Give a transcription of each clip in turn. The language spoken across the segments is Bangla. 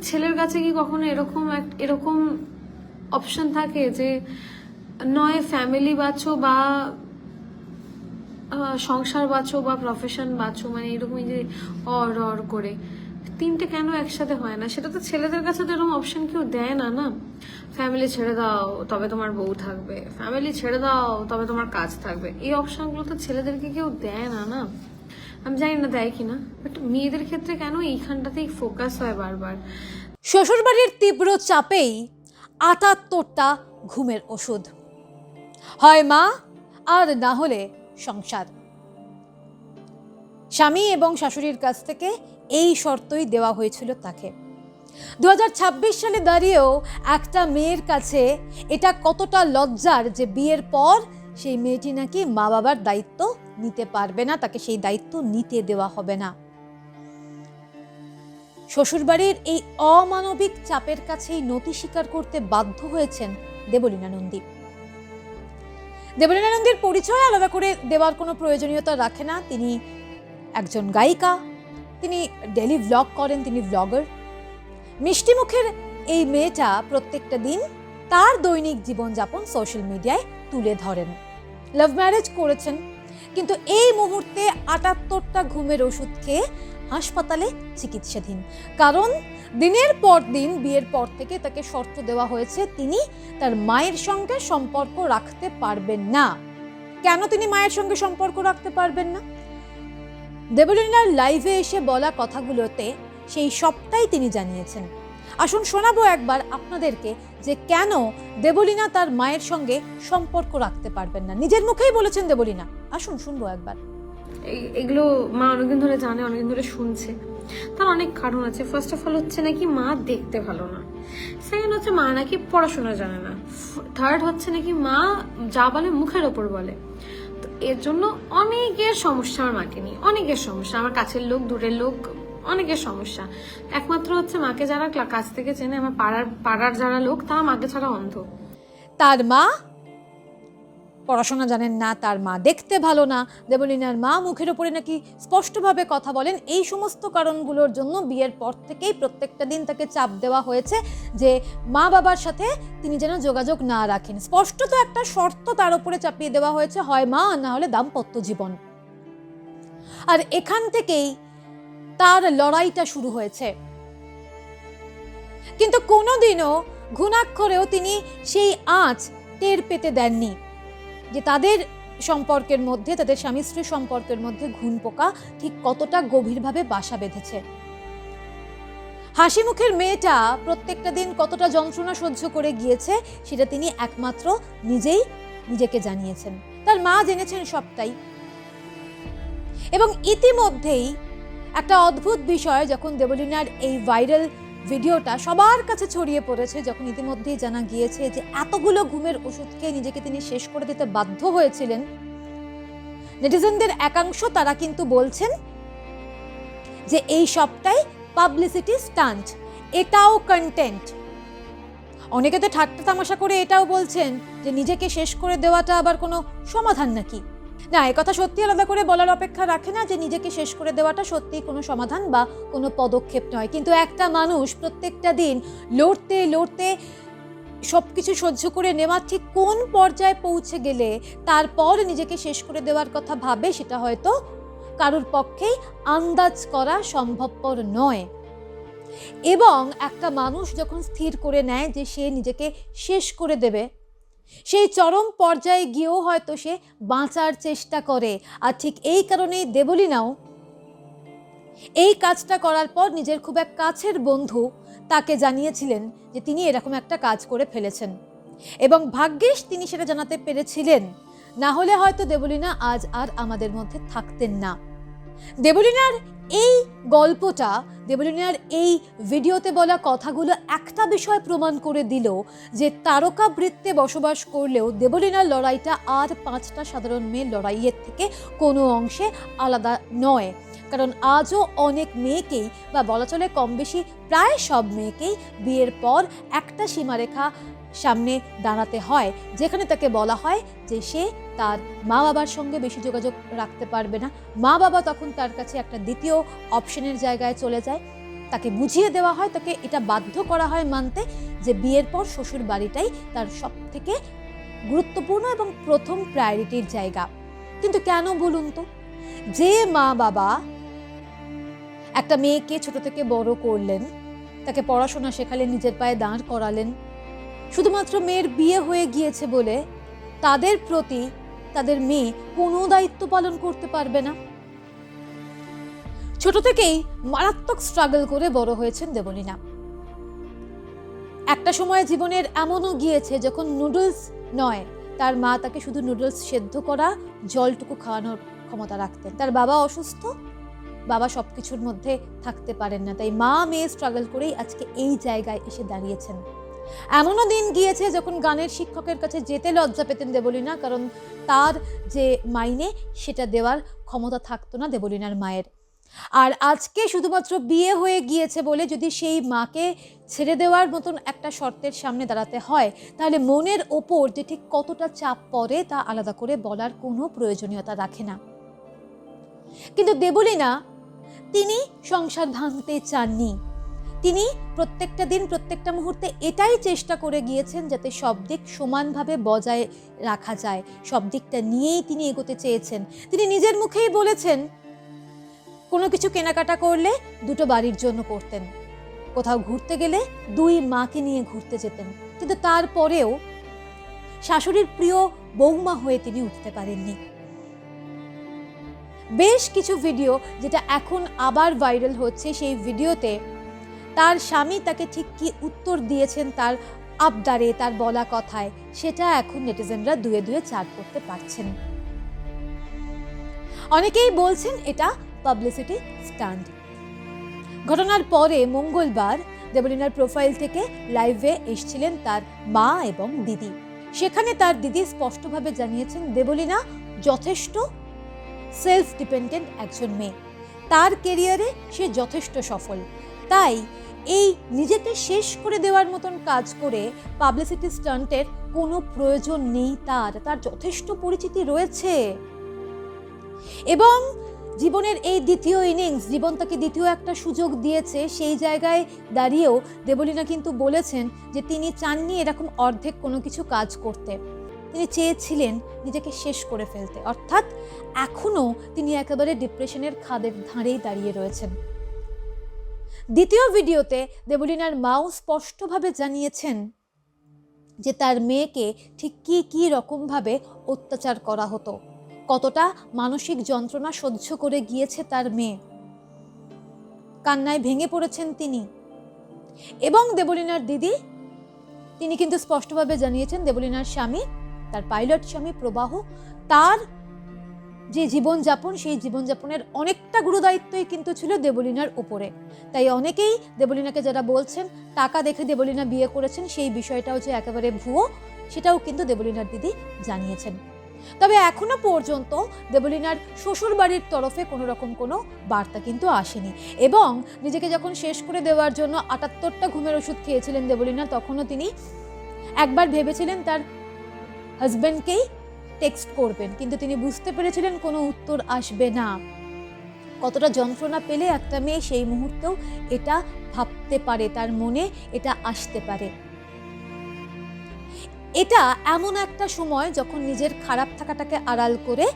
ছেলের কাছে কি কখনো এরকম অপশন থাকে যে নয় ফ্যামিলি বাঁচো বা সংসার বাঁচো বা প্রফেশন বাঁচো, মানে এরকম যে অর করে তিনটে কেন একসাথে হয় না? সেটা তো ছেলেদের কাছে তো এরকম অপশন কেউ দেয় না। না, ফ্যামিলি ছেড়ে দাও তবে তোমার বউ থাকবে, ফ্যামিলি ছেড়ে দাও তবে তোমার কাজ থাকবে, এই অপশনগুলো তো ছেলেদেরকে কেউ দেয় না। না, আমি জানি না দেয় কিনা, বাট মেয়েদের ক্ষেত্রে কেন এইখানটাতেই ফোকাস হয় বারবার। শ্বশুরবাড়ির তীব্র চাপেই ৭৮টা ঘুমের ওষুধ, হয় মা আর না হলে সংসার। স্বামী এবং শাশুড়ির কাছ থেকে এই শর্তই দেওয়া হয়েছিল তাকে। 2026 সালে দাঁড়িয়েও একটা মেয়ের কাছে এটা কতটা লজ্জার যে বিয়ের পর সেই মেয়েটি নাকি মা বাবার দায়িত্ব নিতে পারবে না, তাকে সেই দায়িত্ব নিতে দেওয়া হবে না। শ্বশুরবাড়ির এই অমানবিক চাপের কাছেই নতি স্বীকার করতে বাধ্য হয়েছেন দেবলীনা নন্দী। দেবলীনা নন্দীর পরিচয় আলাদা করে দেওয়ার কোনো প্রয়োজনীয়তা রাখে না। তিনি একজন গায়িকা, তিনি ডেলি ভ্লগ করেন, তিনি ভ্লগার। মিষ্টি মুখের এই মেয়েটা প্রত্যেকটা দিন তার দৈনিক জীবনযাপন সোশ্যাল মিডিয়ায় তুলে ধরেন। লাভ ম্যারেজ করেছেন, কিন্তু এই মুহূর্তে ৭৮টা ঘুমের ওষুধ খেয়ে হাসপাতালে চিকিৎসাধীন। কারণ দিনের পর দিন বিয়ের পর থেকে তাকে শর্ত দেওয়া হয়েছে তিনি তার মায়ের সঙ্গে সম্পর্ক রাখতে পারবেন না। কেন তিনি মায়ের সঙ্গে সম্পর্ক রাখতে পারবেন না? দেবলীনার লাইভে এসে বলা কথাগুলোতে সেই সবটাই তিনি জানিয়েছেন। আসুন শোনাবো একবার আপনাদেরকে যে কেন দেবলীনা তার মায়ের সঙ্গে সম্পর্ক রাখতে পারবেন না। নিজের মুখেই বলেছেন দেবলীনা। আসুন শুনবো একবার। এগুলো মা অনেকদিন ধরে জানে, অনেকদিন ধরে শুনছে। তার অনেক কারণ আছে। ফার্স্ট অফ অল হচ্ছে নাকি মা দেখতে ভালো না, সেকেন্ড হচ্ছে মা নাকি পড়াশোনা জানে না, থার্ড হচ্ছে নাকি মা যা বলে মুখের ওপর বলে। তো এর জন্য অনেকের সমস্যা আমার মাকে নিয়ে, অনেকের সমস্যা, আমার কাছের লোক দূরের লোক অনেকের সমস্যা। একমাত্র হচ্ছে মাকে যারা কাছ থেকে চেনে, আমার পাড়ার যারা লোক, তারা মাকে ছাড়া অন্ধ। তার মা পড়াশোনা জানেন না, তার মা দেখতে ভালো না, দেবলীনার মা মুখের ওপরে নাকি স্পষ্টভাবে কথা বলেন। এই সমস্ত কারণগুলোর জন্য বিয়ের পর থেকেই প্রত্যেকটা দিন তাকে চাপ দেওয়া হয়েছে যে মা বাবার সাথে তিনি যেন যোগাযোগ না রাখেন। স্পষ্টত একটা শর্ত তার উপরে চাপিয়ে দেওয়া হয়েছে, হয় মা না হলে দাম্পত্য জীবন। আর এখান থেকেই তার লড়াইটা শুরু হয়েছে। কিন্তু কোনোদিনও ঘুণাক্ষরেও তিনি সেই আঁচ টের পেতে দেননি যে তাদের সম্পর্কের মধ্যে, তাদের স্বামী স্ত্রী সম্পর্কের মধ্যে ঘুণ পোকা ঠিক কতটা গভীরভাবে বাসা বেঁধেছে। হাসি মুখের মেয়েটা প্রত্যেকটা দিন কতটা যন্ত্রণা সহ্য করে গিয়েছে সেটা তিনি একমাত্র নিজেকে জানিয়েছেন। তার মা জেনেছেন সবটাই। এবং ইতিমধ্যেই একটা অদ্ভুত বিষয়, যখন দেবলীনার এই ভাইরাল ভিডিওটা সবার কাছে ছড়িয়ে পড়েছে, যখন ইতিমধ্যেই জানা গিয়েছে যে এতগুলো ঘুমের ওষুধ খেয়ে নিজেকে তিনি শেষ করে দিতে বাধ্য হয়েছিলেন, নেটিজেনদের একাংশ তারা কিন্তু বলছেন যে এই সবটাই পাবলিসিটি স্টান্ট, এটাও কন্টেন্ট। অনেকে তো ঠাট্টা তামাশা করে এটাও বলছেন যে নিজেকে শেষ করে দেওয়াটা আবার কোনো সমাধান নাকি। না, একথা সত্যি আলাদা করে বলার অপেক্ষা রাখে না যে নিজেকে শেষ করে দেওয়াটা সত্যি কোনো সমাধান বা কোনো পদক্ষেপ নয়। কিন্তু একটা মানুষ প্রত্যেকটা দিন লড়তে সবকিছু সহ্য করে নেওয়া ঠিক কোন পর্যায়ে পৌঁছে গেলে তারপর নিজেকে শেষ করে দেওয়ার কথা ভাবে, সেটা হয়তো কারোর পক্ষেই আন্দাজ করা সম্ভবপর নয়। এবং একটা মানুষ যখন স্থির করে নেয় যে সে নিজেকে শেষ করে দেবে, সেই চরম পর্যায়ে গিয়েও হয়তো সে বাঁচার চেষ্টা করে। আর ঠিক এই কারণেই দেবলীনাও এই কাজটা করার পর নিজের খুব এক কাছের বন্ধু তাকে জানিয়েছিলেন যে তিনি এরকম একটা কাজ করে ফেলেছেন। এবং ভাগ্যিস তিনি সেটা জানাতে পেরেছিলেন, না হলে হয়তো দেবলীনা আজ আর আমাদের মধ্যে থাকতেন না। দেবলীনার এই গল্পটা, দেবলীনার এই ভিডিওতে বলা কথাগুলো একটা বিষয় প্রমাণ করে দিল যে তারকা বৃত্তে বসবাস করলেও দেবলীনার লড়াইটা আর 5টা সাধারণ মেয়ের লড়াইয়ের থেকে কোনো অংশে আলাদা নয়। কারণ আজও অনেক মেয়েকেই, বা বলা চলে কম বেশি প্রায় সব মেয়েকেই বিয়ের পর একটা সীমারেখা সামনে দাঁড়াতে হয়, যেখানে তাকে বলা হয় যে সে তার মা বাবার সঙ্গে বেশি যোগাযোগ রাখতে পারবে না। মা বাবা তখন তার কাছে একটা দ্বিতীয় অপশনের জায়গায় চলে যায়। তাকে বুঝিয়ে দেওয়া হয়, তাকে এটা বাধ্য করা হয় মানতে যে বিয়ের পর শ্বশুর বাড়িটাই তার সব থেকে গুরুত্বপূর্ণ এবং প্রথম প্রায়োরিটির জায়গা। কিন্তু কেন বলুন তো? যে মা বাবা একটা মেয়েকে ছোট থেকে বড় করলেন, তাকে পড়াশোনা শেখালেন, নিজের পায়ে দাঁড় করালেন, শুধুমাত্র মেয়ের বিয়ে হয়ে গিয়েছে বলে তাদের প্রতি তাদের মেয়ে কোনো দায়িত্ব পালন করতে পারবে না। ছোট থেকেই মারাত্মক স্ট্রাগল করে বড় হয়েছেন দেবলীনা। একটা সময় জীবনের এমনও গিয়েছে যখন নুডলস নয়, তার মা তাকে শুধু নুডলস সেদ্ধ করা, জলটুকু খাওয়ানোর ক্ষমতা রাখতেন। তার বাবা অসুস্থ, বাবা সবকিছুর মধ্যে থাকতে পারেন না, তাই মা মেয়ে স্ট্রাগল করেই আজকে এই জায়গায় এসে দাঁড়িয়েছেন। এমনও দিন গিয়েছে যখন গানের শিক্ষকের কাছে যেতে লজ্জা পেতেন দেবলীনা, কারণ তার যে মাইনে সেটা দেওয়ার ক্ষমতা থাকতো না দেবলীনার মায়ের। আর আজকে শুধুমাত্র বিয়ে হয়ে গিয়েছে বলে যদি সেই মাকে ছেড়ে দেওয়ার মতন একটা শর্তের সামনে দাঁড়াতে হয়, তাহলে মনের ওপর যে ঠিক কতটা চাপ পড়ে তা আলাদা করে বলার কোনো প্রয়োজনীয়তা রাখে না। কিন্তু দেবলীনা তিনি সংসার ভাঙতে চাননি। তিনি প্রত্যেকটা দিন প্রত্যেকটা মুহূর্তে এটাই চেষ্টা করে গিয়েছেন যাতে সব দিক সমানভাবে বজায় রাখা যায়, সব দিকটা নিয়েই তিনি এগোতে চেয়েছেন। তিনি নিজের মুখেই বলেছেন কোনো কিছু কেনাকাটা করলে দুটো বাড়ির জন্য করতেন, কোথাও ঘুরতে গেলে দুই মাকে নিয়ে ঘুরতে যেতেন, কিন্তু তারপরেও শাশুড়ির প্রিয় বৌমা হয়ে তিনি উঠতে পারেননি। বেশ কিছু ভিডিও যেটা এখন আবার ভাইরাল হচ্ছে, সেই ভিডিওতে তার স্বামী তাকে ঠিক কি উত্তর দিয়েছেন তার আবদারে, তার বলা কথায়, সেটা এখন নেটিজেনরা দুয়ে দুয়ে চার করতে পারছেন। অনেকেই বলছেন এটা পাবলিসিটি স্টান্ট। ঘটনার পরে মঙ্গলবার দেবলীনার প্রোফাইল থেকে লাইভে এসেছিলেন তার মা এবং দিদি। সেখানে তার দিদি স্পষ্টভাবে জানিয়েছেন দেবলীনা যথেষ্ট সেলফ ডিপেন্ডেন্ট একজন মেয়ে, তার কেরিয়ারে সে যথেষ্ট সফল, তাই এই নিজেকে শেষ করে দেওয়ার মতন কাজ করে পাবলিসিটি স্টান্টের কোনো প্রয়োজন নেই। তার যথেষ্ট পরিচিতি রয়েছে এবং জীবনের এই দ্বিতীয় ইনিংস, জীবন তাকে দ্বিতীয় একটা সুযোগ দিয়েছে। সেই জায়গায় দাঁড়িয়েও দেবলীনা কিন্তু বলেছেন যে তিনি চাননি এরকম অর্ধেক কোনো কিছু কাজ করতে, তিনি চেয়েছিলেন নিজেকে শেষ করে ফেলতে, অর্থাৎ এখনো তিনি একেবারে ডিপ্রেশনের খাদের ধারেই দাঁড়িয়ে রয়েছেন। দ্বিতীয় ভিডিওতে দেবলীনার মাও স্পষ্টভাবে জানিয়েছেন যে তার মেয়েকে ঠিক কি রকমভাবে অত্যাচার করা হতো, কতটা মানসিক যন্ত্রণা সহ্য করে গিয়েছে তার মেয়ে। কান্নায় ভেঙে পড়েছেন তিনি। এবং দেবলীনার দিদি তিনি কিন্তু স্পষ্টভাবে জানিয়েছেন দেবলীনার স্বামী, তার পাইলট স্বামী প্রবাহ, তার যে জীবনযাপন, সেই জীবনযাপনের অনেকটা গুরুদায়িত্বই কিন্তু ছিল দেবলীনার উপরে। তাই অনেকেই দেবলীনাকে যারা বলছেন টাকা দেখে দেবলীনা বিয়ে করেছেন, সেই বিষয়টাও যে একেবারে ভুয়ো, সেটাও কিন্তু দেবলীনার দিদি জানিয়েছেন। তবে এখনো পর্যন্ত দেবলীনার শ্বশুর বাড়ির তরফে কোনো রকম কোনো বার্তা কিন্তু আসেনি। এবং নিজেকে যখন শেষ করে দেওয়ার জন্য ৭৮টা ঘুমের ওষুধ খেয়েছিলেন দেবলীনা, তখনও তিনি একবার ভেবেছিলেন তার হাজব্যান্ডকেই টেক্সট করবেন, কিন্তু তিনি বুঝতে পেরেছিলেন কোনো উত্তর আসবে না। কতটা যন্ত্রণা পেলে একটা মেয়ে সেই মুহূর্তেও এটা ভাবতে পারে, তার মনে এটা আসতে পারে। এটা এমন একটা সময় যখন নিজের খারাপ থাকাটাকে আড়াল করে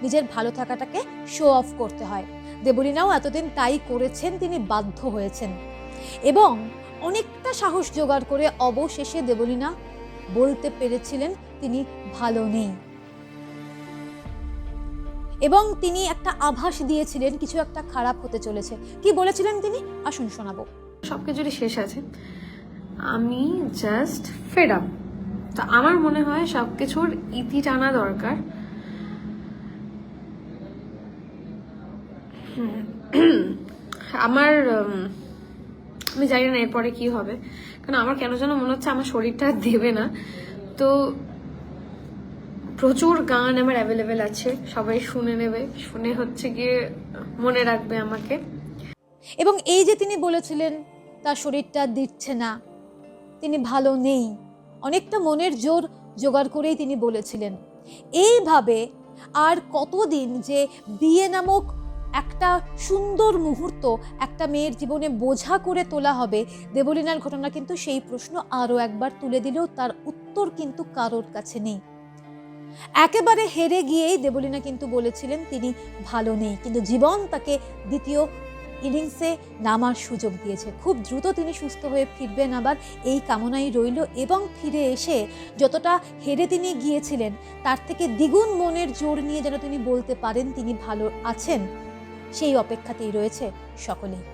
নিজের ভালো থাকাটাকে শো অফ করতে হয়। দেবলীনাও এতদিন তাই করেছেন, তিনি বাধ্য হয়েছেন এবং অনেকটা সাহস জোগাড় করে অবশেষে দেবলীনা বলতে পেরেছিলেন তিনি ভালো নেই এবং তিনি একটা আভাস দিয়েছিলেন কিছু একটা খারাপ হতে চলেছে। কি বলেছিলেন তিনি, আসুন শোনাবো। সবকিছুরই শেষ আছে, আমি জাস্ট ফেড আপ। তা আমার মনে হয় সবকিছুর ইতি টানা দরকার। আমি জানি না এরপরে কি হবে, কারণ আমার কেন যেন মনে হচ্ছে আমার শরীরটা দেবে না। তো প্রচুর গান আমার অ্যাভেলেবেল আছে, সবাই শুনে নেবে, শুনে হচ্ছে গিয়ে মনে রাখবে আমাকে। এবং এই যে তিনি বলেছিলেন তার শরীরটা দিচ্ছে না, তিনি ভালো নেই, অনেকটা মনের জোর জোগাড় করেই তিনি বলেছিলেন। এইভাবে আর কতদিন যে বিয়ে নামক একটা সুন্দর মুহূর্ত একটা মেয়ের জীবনে বোঝা করে তোলা হবে, দেবলীনার ঘটনা কিন্তু সেই প্রশ্ন আরও একবার তুলে দিলেও তার উত্তর কিন্তু কারোর কাছে নেই। একেবারে হেরে গিয়েই দেবলীনা কিন্তু বলেছিলেন তিনি ভালো নেই, কিন্তু জীবন তাকে দ্বিতীয় ইনিংসে নামার সুযোগ দিয়েছে। খুব দ্রুত তিনি সুস্থ হয়ে ফিরবেন আবার, এই কামনাই রইল। এবং ফিরে এসে যতটা হেরে তিনি গিয়েছিলেন তার থেকে দ্বিগুণ মনের জোর নিয়ে যেন তিনি বলতে পারেন তিনি ভালো আছেন, সেই অপেক্ষাতেই রয়েছে সকলেই।